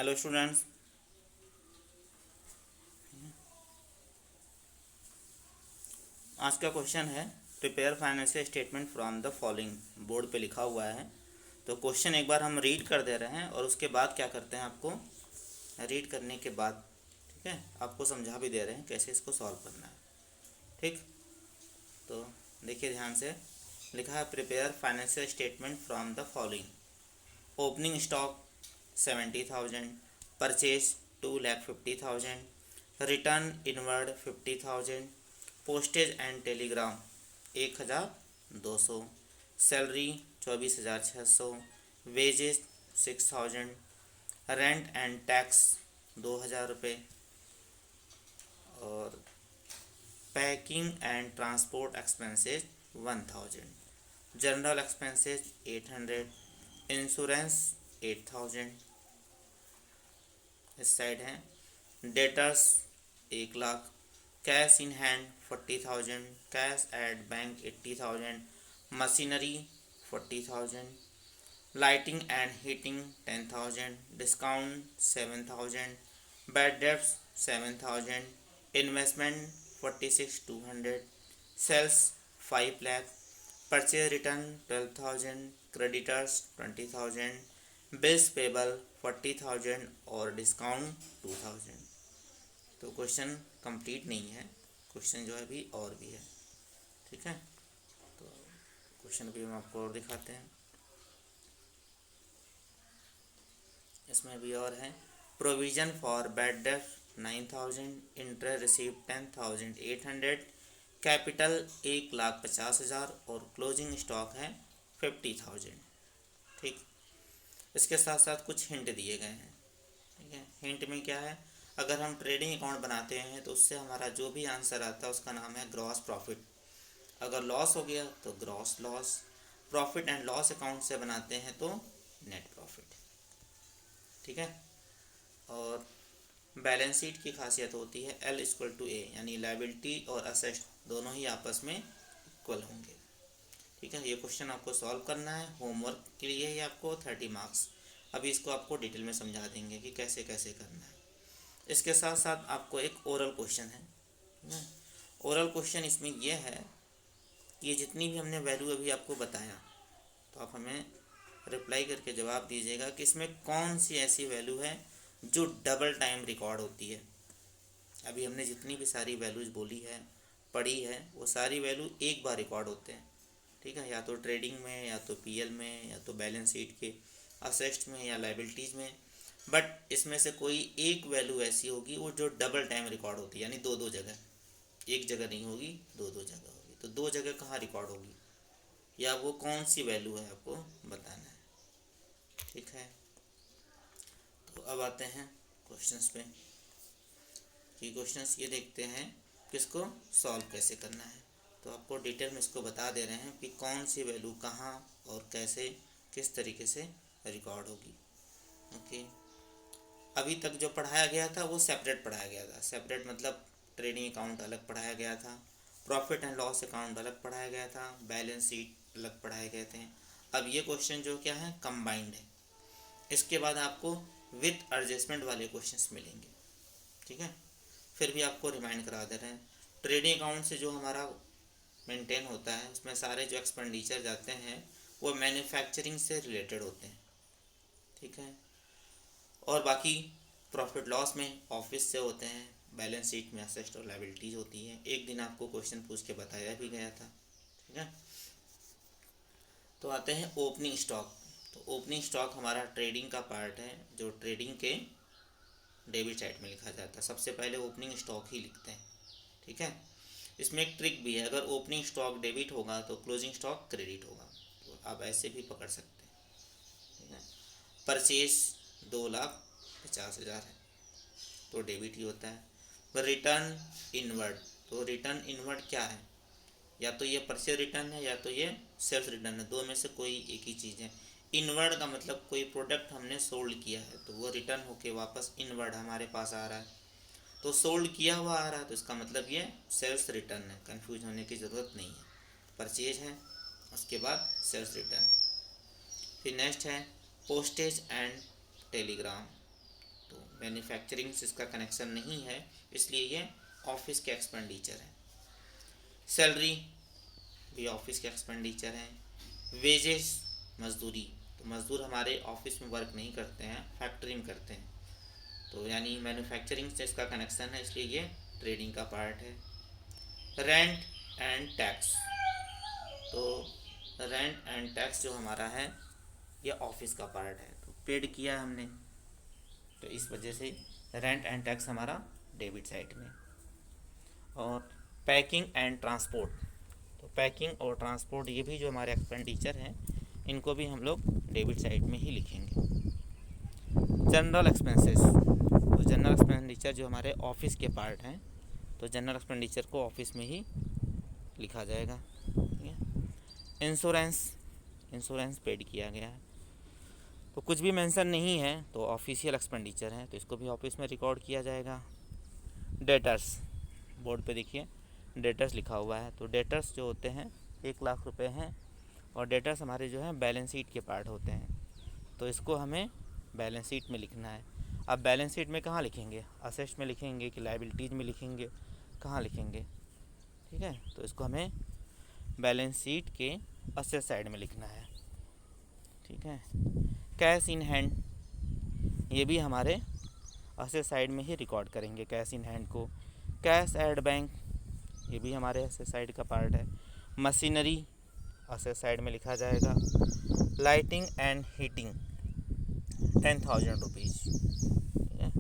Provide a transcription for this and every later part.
Hello students, आज का question है prepare financial statement from the following. Board पे लिखा हुआ है, तो क्वेश्चन एक बार हम रीड कर दे रहे हैं और उसके बाद क्या करते हैं, आपको रीड करने के बाद ठीक है आपको समझा भी दे रहे हैं कैसे इसको सॉल्व करना है। ठीक, तो देखिए ध्यान से। लिखा है prepare financial statement from the following. Opening stock 70,000, purchase 2,50,000, return inward 50,000, postage and telegram 1,200, salary 24,600, wages 6,000, rent and tax 2,000 रुपये, और packing and transport expenses 1,000, general expenses 800, insurance 8,000। इस साइड है debtors 1,00,000, cash in hand 40,000, cash at bank 80,000, machinery 40,000, lighting and heating 10,000, discount 7,000, bad debts 7,000, investment 46,200, sales 5 lakh, purchase return 12,000, creditors 20,000, bills payable 40,000 और discount 2,000। तो question complete नहीं है, question जो है भी और भी है। ठीक है, तो क्वेश्चन भी हम आपको और दिखाते हैं। इसमें भी और है। Provision for bad debt 9,000, interest receive 10,800, capital 1,50,000 और क्लोजिंग स्टॉक है 50,000। ठीक, इसके साथ साथ कुछ हिंट दिए गए हैं। ठीक है, हिंट में क्या है, अगर हम ट्रेडिंग अकाउंट बनाते हैं तो उससे हमारा जो भी आंसर आता है उसका नाम है ग्रॉस प्रॉफिट। अगर लॉस हो गया तो gross loss. Profit and loss account से बनाते हैं तो नेट प्रॉफिट। ठीक है, और बैलेंस शीट की खासियत होती है L=A, यानी लायबिलिटी और असेट दोनों ही आपस में इक्वल होंगे। ठीक है, ये क्वेश्चन आपको सॉल्व करना है, होमवर्क के लिए ही आपको 30 मार्क्स। अभी इसको आपको डिटेल में समझा देंगे कि कैसे कैसे करना है। इसके साथ साथ आपको एक ओरल क्वेश्चन है। ओरल क्वेश्चन इसमें यह है कि ये जितनी भी हमने वैल्यू अभी आपको बताया, तो आप हमें रिप्लाई करके जवाब दीजिएगा कि इसमें कौन सी ऐसी वैल्यू है जो डबल टाइम रिकॉर्ड होती है। अभी हमने जितनी भी सारी वैल्यूज़ बोली है, पढ़ी है, वो सारी वैल्यू एक बार रिकॉर्ड होते हैं। ठीक है, या तो ट्रेडिंग में, या तो पीएल में, या तो बैलेंस शीट के असेट्स में, या लाइबिलिटीज़ में। बट इसमें से कोई एक वैल्यू ऐसी होगी वो जो डबल टाइम रिकॉर्ड होती है, यानी दो दो जगह, एक जगह नहीं होगी, दो दो जगह होगी। तो दो जगह कहाँ रिकॉर्ड होगी या वो कौन सी वैल्यू है आपको बताना है। ठीक है, तो अब आते हैं क्वेश्चंस पे कि क्वेश्चंस ये देखते हैं कि इसको सॉल्व कैसे करना है। तो आपको डिटेल में इसको बता दे रहे हैं कि कौन सी वैल्यू कहाँ और कैसे किस तरीके से रिकॉर्ड होगी। ओके, अभी तक जो पढ़ाया गया था वो सेपरेट पढ़ाया गया था। सेपरेट मतलब ट्रेडिंग अकाउंट अलग पढ़ाया गया था, प्रॉफिट एंड लॉस अकाउंट अलग पढ़ाया गया था, बैलेंस शीट अलग पढ़ाए गए थे। अब ये क्वेश्चन जो क्या है, कंबाइंड है। इसके बाद आपको विथ एडजस्टमेंट वाले क्वेश्चंस मिलेंगे। ठीक है, फिर भी आपको रिमाइंड करा दे रहे हैं, ट्रेडिंग अकाउंट से जो हमारा मेंटेन होता है उसमें सारे जो एक्सपेंडिचर जाते हैं वो मैन्युफैक्चरिंग से रिलेटेड होते हैं। ठीक है, और बाकी प्रॉफिट लॉस में ऑफिस से होते हैं, बैलेंस शीट में असेट्स और लायबिलिटीज होती हैं। एक दिन आपको क्वेश्चन पूछ के बताया भी गया था। ठीक है, तो आते हैं ओपनिंग स्टॉक। तो ओपनिंग स्टॉक हमारा ट्रेडिंग का पार्ट है, जो ट्रेडिंग के डेबिट साइड में लिखा जाता है। सबसे पहले ओपनिंग स्टॉक ही लिखते हैं। ठीक है, इसमें एक ट्रिक भी है, अगर ओपनिंग स्टॉक डेबिट होगा तो क्लोजिंग स्टॉक क्रेडिट होगा, तो आप ऐसे भी पकड़ सकते हैं। ठीक है, परचेज 2,50,000 है तो डेबिट ही होता है। रिटर्न इनवर्ड, तो रिटर्न इनवर्ड क्या है, या तो ये परचेज रिटर्न है या तो ये सेल्स रिटर्न है, दो में से कोई एक ही चीज़ है। इनवर्ड का मतलब कोई प्रोडक्ट हमने सोल्ड किया है तो वो रिटर्न होके वापस इनवर्ड हमारे पास आ रहा है, तो सोल्ड किया हुआ आ रहा है तो इसका मतलब ये सेल्स रिटर्न है। कंफ्यूज होने की ज़रूरत नहीं है, परचेज है उसके बाद सेल्स रिटर्न है। फिर नेक्स्ट है पोस्टेज एंड टेलीग्राम। मैन्युफैक्चरिंग से इसका कनेक्शन नहीं है, इसलिए ये ऑफिस के एक्सपेंडिचर है। सैलरी भी ऑफिस के एक्सपेंडिचर हैं। वेजेस मजदूरी, तो मजदूर हमारे ऑफिस में वर्क नहीं करते हैं, फैक्ट्री में करते हैं, तो यानी मैन्युफैक्चरिंग से इसका कनेक्शन है, इसलिए ये ट्रेडिंग का पार्ट है। रेंट एंड टैक्स, तो रेंट एंड टैक्स जो हमारा है ये ऑफिस का पार्ट है, तो पेड किया है हमने, तो इस वजह से रेंट एंड टैक्स हमारा डेबिट साइड में। और पैकिंग एंड ट्रांसपोर्ट, तो पैकिंग और ट्रांसपोर्ट ये भी जो हमारे एक्सपेंडिचर हैं इनको भी हम लोग डेबिट साइड में ही लिखेंगे। जनरल एक्सपेंसेस, तो जनरल एक्सपेंडिचर जो हमारे ऑफिस के पार्ट हैं, तो जनरल एक्सपेंडिचर को ऑफिस में ही लिखा जाएगा। ठीक है। इंश्योरेंस पेड किया गया है, तो कुछ भी मेंशन नहीं है तो ऑफिशियल एक्सपेंडिचर है, तो इसको भी ऑफिस में रिकॉर्ड किया जाएगा। डेटर्स, बोर्ड पे देखिए डेटर्स लिखा हुआ है, तो डेटर्स जो होते हैं 1 लाख रुपए हैं, और डेटर्स हमारे जो हैं बैलेंस शीट के पार्ट होते हैं, तो इसको हमें बैलेंस शीट में लिखना है। अब बैलेंस शीट में कहाँ लिखेंगे, असेट्स में लिखेंगे कि लायबिलिटीज़ में लिखेंगे, कहाँ लिखेंगे? ठीक है, तो इसको हमें बैलेंस शीट के असेट साइड में लिखना है। ठीक है। कैश इन हैंड, ये भी हमारे असेट साइड में ही रिकॉर्ड करेंगे कैश इन हैंड को। कैश एट बैंक, ये भी हमारे असेट साइड का पार्ट है। मशीनरी असेट साइड में लिखा जाएगा। Lighting and heating 10,000 rupees. ठीक है,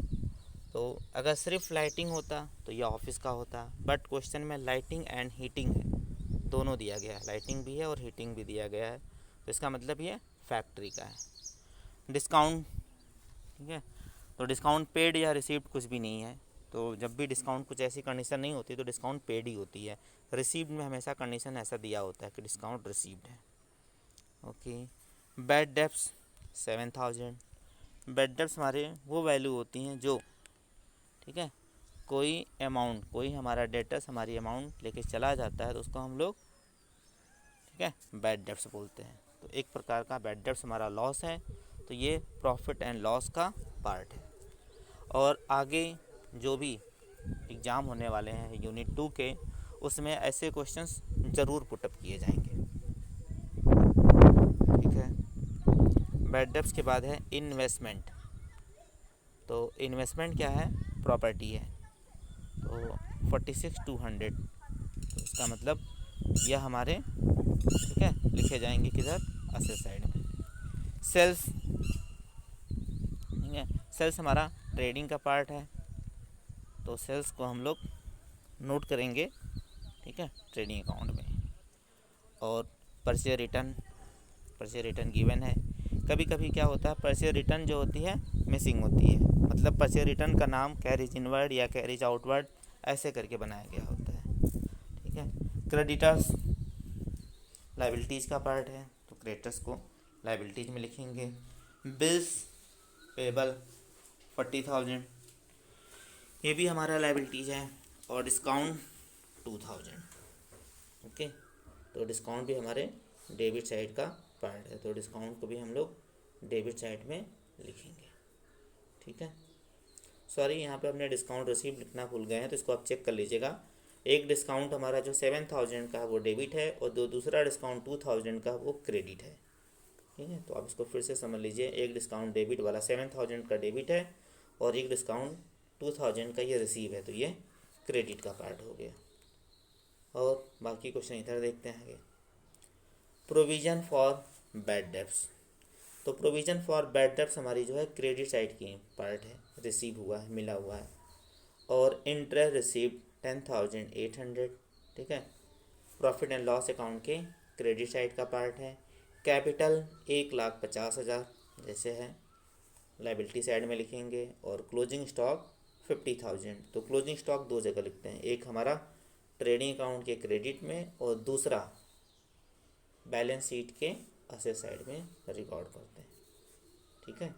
तो अगर सिर्फ लाइटिंग होता तो ये ऑफिस का होता, बट क्वेश्चन में लाइटिंग एंड हीटिंग है, दोनों दिया गया है, लाइटिंग भी है और हीटिंग भी दिया गया है, तो इसका मतलब ये फैक्ट्री का है। डिस्काउंट, ठीक है, तो डिस्काउंट पेड या रिसीव्ड कुछ भी नहीं है, तो जब भी डिस्काउंट कुछ ऐसी कंडीशन नहीं होती तो डिस्काउंट पेड ही होती है। रिसीव्ड में हमेशा कंडीशन ऐसा दिया होता है कि डिस्काउंट रिसीव्ड है। Okay. Bad debts 7,000, bad debts हमारे वो वैल्यू होती हैं जो, ठीक है, कोई अमाउंट, कोई हमारा डेटर्स हमारी अमाउंट लेके चला जाता है तो उसको हम लोग, ठीक है, बैड डेब्ट्स बोलते हैं। तो एक प्रकार का बैड डेब्ट्स हमारा लॉस है, तो ये प्रॉफिट एंड लॉस का पार्ट है। और आगे जो भी एग्ज़ाम होने वाले हैं यूनिट 2 के, उसमें ऐसे क्वेश्चंस ज़रूर पुटअप किए जाएंगे। ठीक है। बैड डेब्ट्स के बाद है इन्वेस्टमेंट, तो इन्वेस्टमेंट क्या है, प्रॉपर्टी है, तो 46,200, तो इसका मतलब यह हमारे, ठीक है, लिखे जाएंगे किधर, असेट साइड में। सेल्स, ठीक है, सेल्स हमारा ट्रेडिंग का पार्ट है, तो सेल्स को हम लोग नोट करेंगे, ठीक है, ट्रेडिंग अकाउंट में। और परचेज रिटर्न गिवन है। कभी कभी क्या होता है, परचेज रिटर्न जो होती है मिसिंग होती है, मतलब परचेज रिटर्न का नाम कैरिज इनवर्ड या कैरिज आउटवर्ड ऐसे करके बनाया गया होता है। ठीक है। क्रेडिटर्स लाइबिलिटीज़ का पार्ट है, तो क्रेडिटर्स को लाइबिलिटीज़ में लिखेंगे। बिल्स पेबल 40,000, ये भी हमारा लाइबिलिटीज़ है। और डिस्काउंट 2,000। ओके, तो डिस्काउंट भी हमारे डेबिट साइड का पार्ट है, तो डिस्काउंट को भी हम लोग डेबिट साइड में लिखेंगे। ठीक है। सॉरी, यहाँ पे हमने डिस्काउंट रिसीव लिखना भूल गए हैं, तो इसको आप चेक कर लीजिएगा। एक डिस्काउंट हमारा जो 7,000 का है वो डेबिट है, और दूसरा डिस्काउंट 2,000 का वो क्रेडिट है। ठीक है, तो आप इसको फिर से समझ लीजिए। एक डिस्काउंट डेबिट वाला 7,000 का डेबिट है, और एक डिस्काउंट 2,000 का ये रिसीव है, तो ये क्रेडिट का पार्ट हो गया। और बाकी क्वेश्चन इधर देखते हैं आगे। प्रोविज़न फॉर बैड डेब्ट्स, तो प्रोविज़न फॉर बैड डेब्ट्स हमारी जो है क्रेडिट साइड की पार्ट है, रिसीव हुआ है, मिला हुआ है। और इंटरेस्ट रिसीव्ड 10,800, ठीक है, प्रॉफिट एंड लॉस अकाउंट के क्रेडिट साइड का पार्ट है। कैपिटल 1,50,000 जैसे है, लाइबिलिटी साइड में लिखेंगे। और क्लोजिंग स्टॉक 50,000, तो क्लोजिंग स्टॉक दो जगह लिखते हैं, एक हमारा ट्रेडिंग अकाउंट के क्रेडिट में और दूसरा बैलेंस शीट के असेट साइड में रिकॉर्ड करते हैं। ठीक है।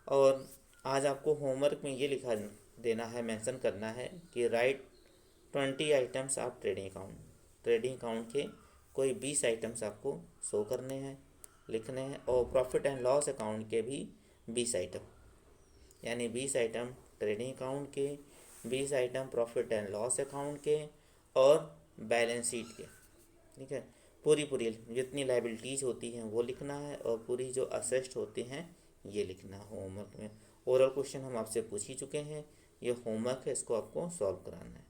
और आज आपको होमवर्क में ये लिखा देना है, मेंशन करना है कि right 20 items of trading account, trading account के कोई 20 आइटम्स आपको शो करने हैं, लिखने हैं। और प्रॉफिट एंड लॉस अकाउंट के भी 20 आइटम, यानी 20 आइटम ट्रेडिंग अकाउंट के, 20 item profit and loss account के और बैलेंस शीट के। ठीक है, पूरी जितनी लाइबिलिटीज़ होती हैं वो लिखना है और पूरी जो असेस्ट होती हैं ये लिखना है होमवर्क में। ओरल क्वेश्चन हम आपसे पूछ ही चुके हैं, ये होमवर्क है, इसको आपको सॉल्व कराना है।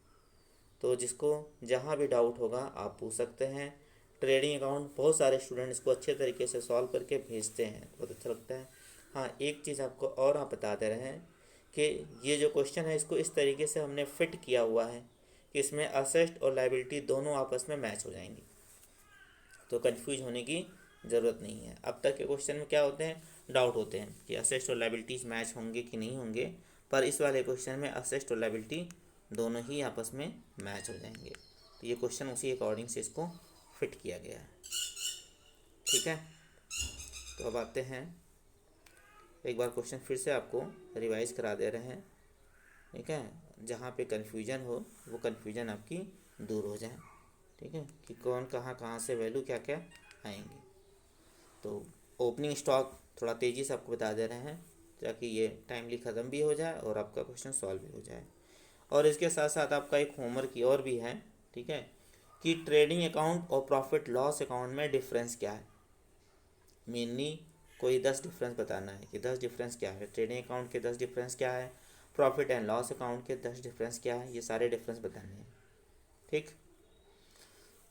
तो जिसको जहाँ भी डाउट होगा आप पूछ सकते हैं। ट्रेडिंग अकाउंट बहुत सारे स्टूडेंट इसको अच्छे तरीके से सॉल्व करके भेजते हैं, बहुत अच्छा लगता है। हाँ, एक चीज़ आपको और आप बता दे रहे हैं कि ये जो क्वेश्चन है इसको इस तरीके से हमने फिट किया हुआ है कि इसमें असेस्ट और लाइबिलिटी दोनों आपस में मैच हो जाएंगी, तो कंफ्यूज होने की ज़रूरत नहीं है। अब तक के क्वेश्चन में क्या होते हैं, डाउट होते हैं कि असेस्ट और लाइबिलिटीज़ मैच होंगे कि नहीं होंगे, पर इस वाले क्वेश्चन में असेस्ट और लाइबिलिटी दोनों ही आपस में मैच हो जाएंगे। तो ये क्वेश्चन उसी अकॉर्डिंग से इसको फिट किया गया है। ठीक है, तो अब आते हैं, एक बार क्वेश्चन फिर से आपको रिवाइज करा दे रहे हैं। ठीक है, जहाँ पे कन्फ्यूजन हो वो कन्फ्यूजन आपकी दूर हो जाए। ठीक है, कि कौन कहाँ से वैल्यू क्या क्या आएंगे। तो ओपनिंग स्टॉक थोड़ा तेज़ी से आपको बता दे रहे हैं ताकि ये टाइमली ख़त्म भी हो जाए और आपका क्वेश्चन सॉल्व भी हो जाए। और इसके साथ साथ आपका एक होमवर्क की और भी है। ठीक है, कि ट्रेडिंग अकाउंट और प्रॉफिट लॉस अकाउंट में डिफरेंस क्या है। मेनली कोई 10 डिफरेंस बताना है कि 10 डिफरेंस क्या है, ट्रेडिंग अकाउंट के 10 डिफरेंस क्या है, प्रॉफिट एंड लॉस अकाउंट के 10 डिफरेंस क्या है, ये सारे डिफरेंस बताने हैं। ठीक,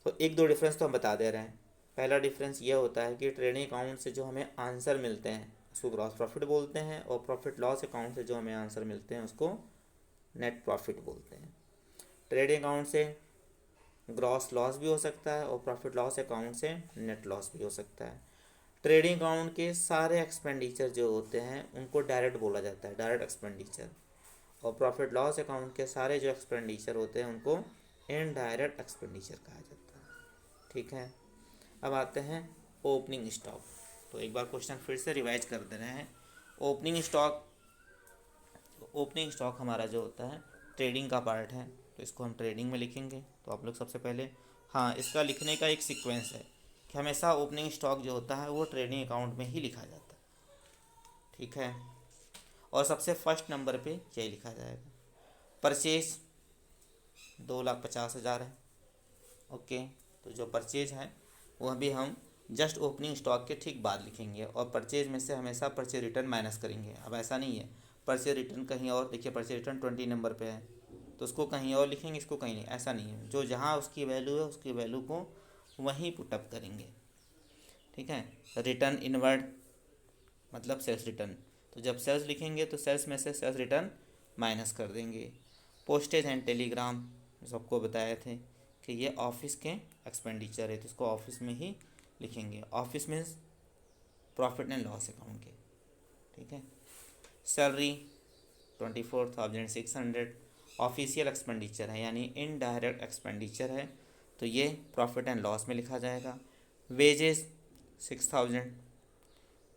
तो एक दो डिफरेंस तो हम बता दे रहे हैं। पहला डिफरेंस ये होता है कि ट्रेडिंग अकाउंट से जो हमें आंसर मिलते हैं उसको ग्रॉस प्रॉफिट बोलते हैं, और प्रॉफिट लॉस अकाउंट से जो हमें आंसर मिलते हैं उसको नेट प्रॉफिट बोलते हैं। ट्रेडिंग अकाउंट से ग्रॉस लॉस भी हो सकता है और प्रॉफिट लॉस अकाउंट से नेट लॉस भी हो सकता है। ट्रेडिंग अकाउंट के सारे एक्सपेंडिचर जो होते हैं उनको डायरेक्ट बोला जाता है, डायरेक्ट एक्सपेंडिचर, और प्रॉफिट लॉस अकाउंट के सारे जो एक्सपेंडिचर होते हैं उनको इनडायरेक्ट एक्सपेंडिचर कहा जाता है। ठीक है, अब आते हैं ओपनिंग स्टॉक। तो एक बार क्वेश्चन फिर से रिवाइज कर दे रहे हैं। ओपनिंग स्टॉक, ओपनिंग स्टॉक हमारा जो होता है ट्रेडिंग का पार्ट है, तो इसको हम ट्रेडिंग में लिखेंगे। तो आप लोग सबसे पहले, हाँ, इसका लिखने का एक सीक्वेंस है कि हमेशा ओपनिंग स्टॉक जो होता है वो ट्रेडिंग अकाउंट में ही लिखा जाता है। ठीक है, और सबसे फर्स्ट नंबर पे यही लिखा जाएगा। परचेज 2,50,000 है। ओके, तो जो परचेज है वह भी हम जस्ट ओपनिंग स्टॉक के ठीक बाद लिखेंगे, और परचेज में से हमेशा परचेज रिटर्न माइनस करेंगे। अब ऐसा नहीं है परचेज रिटर्न कहीं और, देखिए परचेज रिटर्न 20 नंबर पे है तो उसको कहीं और लिखेंगे, इसको कहीं नहीं, ऐसा नहीं है। जो जहाँ उसकी वैल्यू है उसकी वैल्यू को वहीं पुटअप करेंगे। ठीक है, रिटर्न इनवर्ड मतलब सेल्स रिटर्न, तो जब सेल्स लिखेंगे तो सेल्स में से सेल्स रिटर्न माइनस कर देंगे। पोस्टेज एंड टेलीग्राम सबको बताए थे कि ये ऑफिस के एक्सपेंडिचर है, तो इसको ऑफिस में ही लिखेंगे। ऑफिस में प्रॉफिट एंड लॉस अकाउंट के। ठीक है, सैलरी 24,600 ऑफिशियल एक्सपेंडिचर है, यानी इनडायरेक्ट एक्सपेंडिचर है, तो ये प्रॉफिट एंड लॉस में लिखा जाएगा। वेजेस 6,000,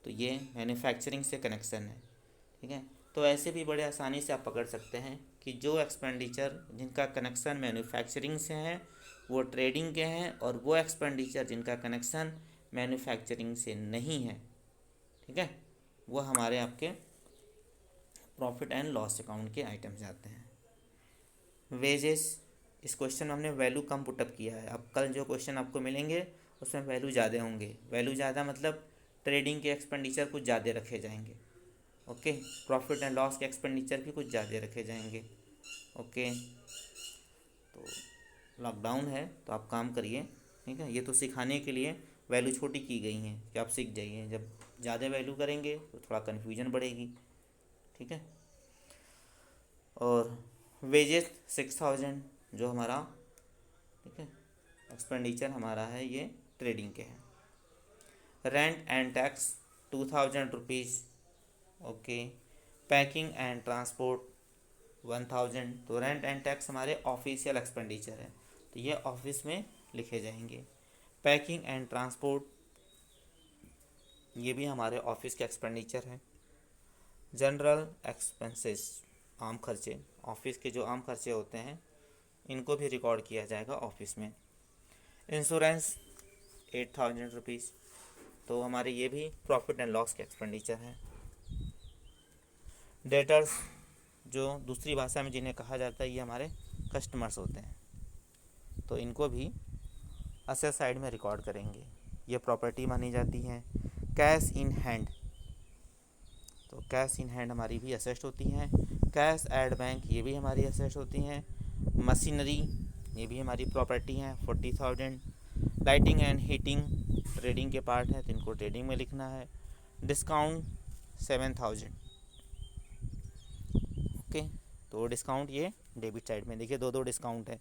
तो ये मैन्युफैक्चरिंग से कनेक्शन है। ठीक है, तो ऐसे भी बड़े आसानी से आप पकड़ सकते हैं कि जो एक्सपेंडिचर जिनका कनेक्शन मैन्युफैक्चरिंग से है वो ट्रेडिंग के हैं, और वो एक्सपेंडिचर जिनका कनेक्शन मैन्युफैक्चरिंग से नहीं है, ठीक है, वो हमारे आपके प्रॉफिट एंड लॉस अकाउंट के आइटम्स आते हैं। वेजेस, इस क्वेश्चन में हमने वैल्यू कम पुटअप किया है। अब कल जो क्वेश्चन आपको मिलेंगे उसमें वैल्यू ज़्यादा होंगे। वैल्यू ज़्यादा मतलब ट्रेडिंग के एक्सपेंडिचर कुछ ज़्यादा रखे जाएंगे। ओके, प्रॉफिट एंड लॉस के एक्सपेंडिचर भी कुछ ज़्यादा रखे जाएंगे। ओके, तो लॉकडाउन है तो आप काम करिए। ठीक है, ये तो सिखाने के लिए वैल्यू छोटी की गई हैं कि आप सीख जाइए। जब ज़्यादा वैल्यू करेंगे तो थोड़ा कन्फ्यूजन बढ़ेगी। ठीक है, और वेजेस 6,000 जो हमारा, ठीक है, एक्सपेंडिचर हमारा है ये ट्रेडिंग के हैं। Rent and tax 2,000 rupees. Okay, packing and transport 1,000, तो रेंट एंड टैक्स हमारे ऑफिशियल एक्सपेंडिचर है तो ये ऑफिस में लिखे जाएंगे। पैकिंग एंड ट्रांसपोर्ट ये भी हमारे ऑफिस के एक्सपेंडिचर हैं। जनरल एक्सपेंसेस, आम खर्चे, ऑफिस के जो आम खर्चे होते हैं इनको भी रिकॉर्ड किया जाएगा ऑफिस में। इंश्योरेंस 8,000 रुपीज़, तो हमारे ये भी प्रॉफिट एंड लॉस के एक्सपेंडिचर हैं। डेटर्स जो दूसरी भाषा में जिन्हें कहा जाता है ये हमारे कस्टमर्स होते हैं, तो इनको भी असेट साइड में रिकॉर्ड करेंगे, ये प्रॉपर्टी मानी जाती हैं। कैश इन हैंड, तो कैश इन हैंड हमारी भी असेट होती हैं। कैश एट बैंक ये भी हमारी असेट होती हैं। मशीनरी ये भी हमारी प्रॉपर्टी हैं 40,000। लाइटिंग एंड हीटिंग ट्रेडिंग के पार्ट है तो इनको ट्रेडिंग में लिखना है। डिस्काउंट 7,000। ओके, तो डिस्काउंट ये डेबिट साइड में, देखिए दो डिस्काउंट है,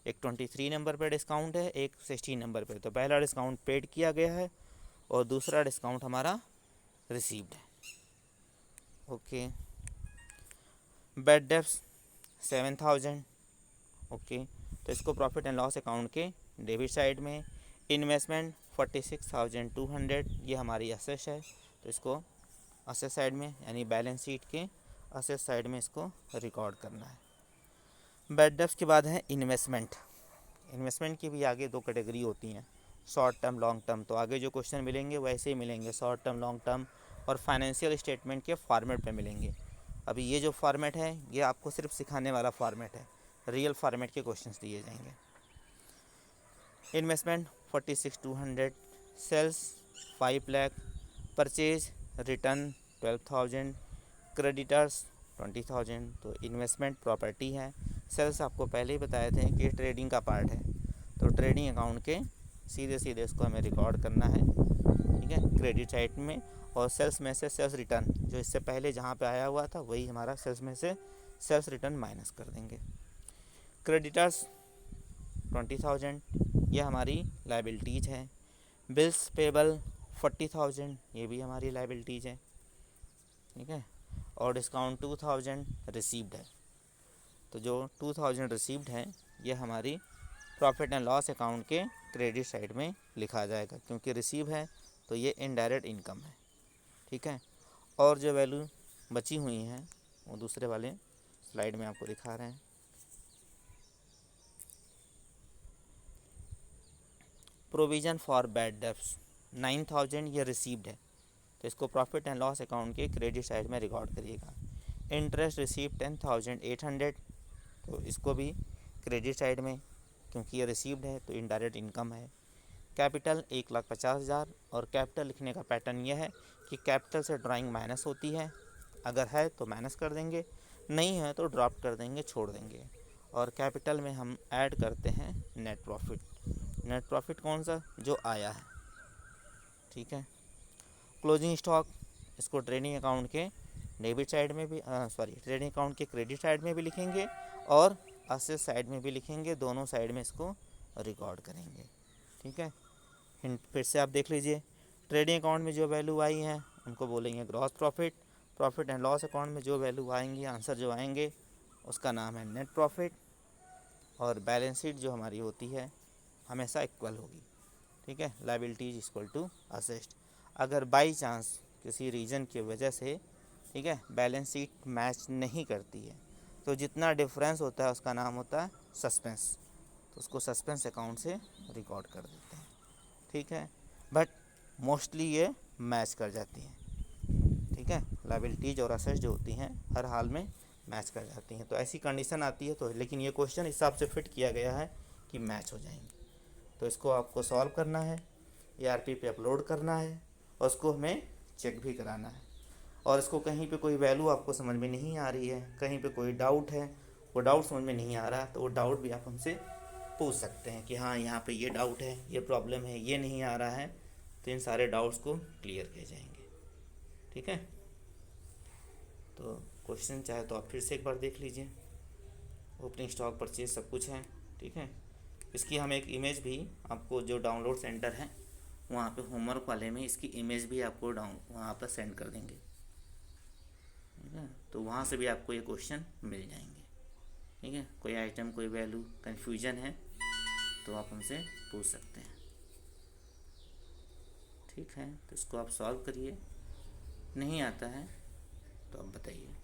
एक 23 नंबर पे डिस्काउंट है, एक 16 नंबर पे। तो पहला डिस्काउंट पेड किया गया है और दूसरा डिस्काउंट हमारा रिसीव्ड है। Okay, bad debts 7,000। ओके, तो इसको प्रॉफिट एंड लॉस अकाउंट के डेबिट साइड में। इन्वेस्टमेंट 46,200 ये हमारी असेट है, तो इसको असेट साइड में यानी बैलेंस शीट के असेट साइड में इसको रिकॉर्ड करना है। बैड डेब्ट्स के बाद है इन्वेस्टमेंट। इन्वेस्टमेंट की भी आगे दो कैटेगरी होती हैं, शॉर्ट टर्म लॉन्ग टर्म। तो आगे जो क्वेश्चन मिलेंगे वैसे ही मिलेंगे, शॉर्ट टर्म लॉन्ग टर्म और फाइनेंशियल स्टेटमेंट के फॉर्मेट पे मिलेंगे। अभी ये जो फॉर्मेट है ये आपको सिर्फ सिखाने वाला फॉर्मेट है, रियल फॉर्मेट के क्वेश्चंस दिए जाएंगे। Investment 46,200, sales 5 lakh, purchase return 12,000, creditors 20,000। तो इन्वेस्टमेंट प्रॉपर्टी है, सेल्स आपको पहले ही बताए थे कि ट्रेडिंग का पार्ट है, तो ट्रेडिंग अकाउंट के सीधे सीधे इसको हमें रिकॉर्ड करना है, ठीक है, क्रेडिट साइड में। और सेल्स में से सेल्स रिटर्न जो इससे पहले जहाँ पे आया हुआ था वही हमारा सेल्स में से सेल्स रिटर्न माइनस कर देंगे। क्रेडिटर्स 20,000 ये हमारी लाइबिलिटीज़ है। बिल्स पेबल 40,000 ये भी हमारी लाइबिलिटीज़ है, ठीक है। और डिस्काउंट 2,000 रिसीव्ड है, तो जो 2,000 रिसीव्ड है ये हमारी प्रॉफिट एंड लॉस अकाउंट के क्रेडिट साइड में लिखा जाएगा, क्योंकि रिसीव है तो ये इनडायरेक्ट इनकम है, ठीक है। और जो वैल्यू बची हुई हैं वो दूसरे वाले स्लाइड में आपको दिखा रहे हैं। प्रोविज़न फॉर बैड डेब्ट्स 9,000 ये रिसीव्ड है, तो इसको प्रॉफिट एंड लॉस अकाउंट के क्रेडिट साइड में रिकॉर्ड करिएगा। इंटरेस्ट रिसीव 10,800, तो इसको भी क्रेडिट साइड में, क्योंकि ये रिसीव्ड है तो इनडायरेक्ट इनकम है। कैपिटल 1,50,000, और कैपिटल लिखने का पैटर्न यह है कि कैपिटल से ड्राइंग माइनस होती है, अगर है तो माइनस कर देंगे, नहीं है तो ड्रॉप कर देंगे, छोड़ देंगे। और कैपिटल में हम ऐड करते हैं नेट प्रॉफिट। नेट प्रॉफिट कौन सा, जो आया है, ठीक है। क्लोजिंग स्टॉक इसको ट्रेडिंग अकाउंट के डेबिट साइड में भी ट्रेडिंग अकाउंट के क्रेडिट साइड में भी लिखेंगे और असेट साइड में भी लिखेंगे, दोनों साइड में इसको रिकॉर्ड करेंगे, ठीक है। हिंट फिर से आप देख लीजिए, ट्रेडिंग अकाउंट में जो वैल्यू आई है उनको बोलेंगे gross profit. Profit and loss account में जो वैल्यू आएंगी, आंसर जो आएंगे उसका नाम है नेट प्रॉफिट। और बैलेंस शीट जो हमारी होती है हमेशा इक्वल होगी, ठीक है, लायबिलिटीज इक्वल टू असेट। अगर बाई चांस किसी रीज़न की वजह से, ठीक है, बैलेंस शीट मैच नहीं करती है तो जितना डिफरेंस होता है उसका नाम होता है सस्पेंस, तो उसको सस्पेंस अकाउंट से रिकॉर्ड कर देते हैं, ठीक है। बट मोस्टली ये मैच कर जाती हैं, ठीक है, लायबिलिटीज और असेट्स जो होती हैं हर हाल में मैच कर जाती हैं। तो ऐसी कंडीशन आती है तो, लेकिन ये क्वेश्चन हिसाब से फिट किया गया है कि मैच हो जाएंगे। तो इसको आपको सॉल्व करना है, ERP पे अपलोड करना है और उसको हमें चेक भी कराना है। और इसको कहीं पे कोई वैल्यू आपको समझ में नहीं आ रही है, कहीं पे कोई डाउट है, वो डाउट समझ में नहीं आ रहा, तो वो डाउट भी आप हमसे पूछ सकते हैं कि हाँ यहाँ पे ये डाउट है, ये प्रॉब्लम है, ये नहीं आ रहा है, तो इन सारे डाउट्स को क्लियर किए जाएंगे, ठीक है। तो क्वेश्चन चाहे तो आप फिर से एक बार देख लीजिए, ओपनिंग स्टॉक परचेज सब कुछ है, ठीक है। इसकी हम एक इमेज भी आपको, जो डाउनलोड सेंटर है वहाँ पे होमवर्क वाले में इसकी इमेज भी आपको वहाँ पर सेंड कर देंगे, ठीक है। तो वहाँ से भी आपको ये क्वेश्चन मिल जाएंगे, ठीक है। कोई आइटम, कोई वैल्यू कन्फ्यूजन है तो आप हमसे पूछ सकते हैं, ठीक है। तो इसको आप सॉल्व करिए, नहीं आता है तो आप बताइए।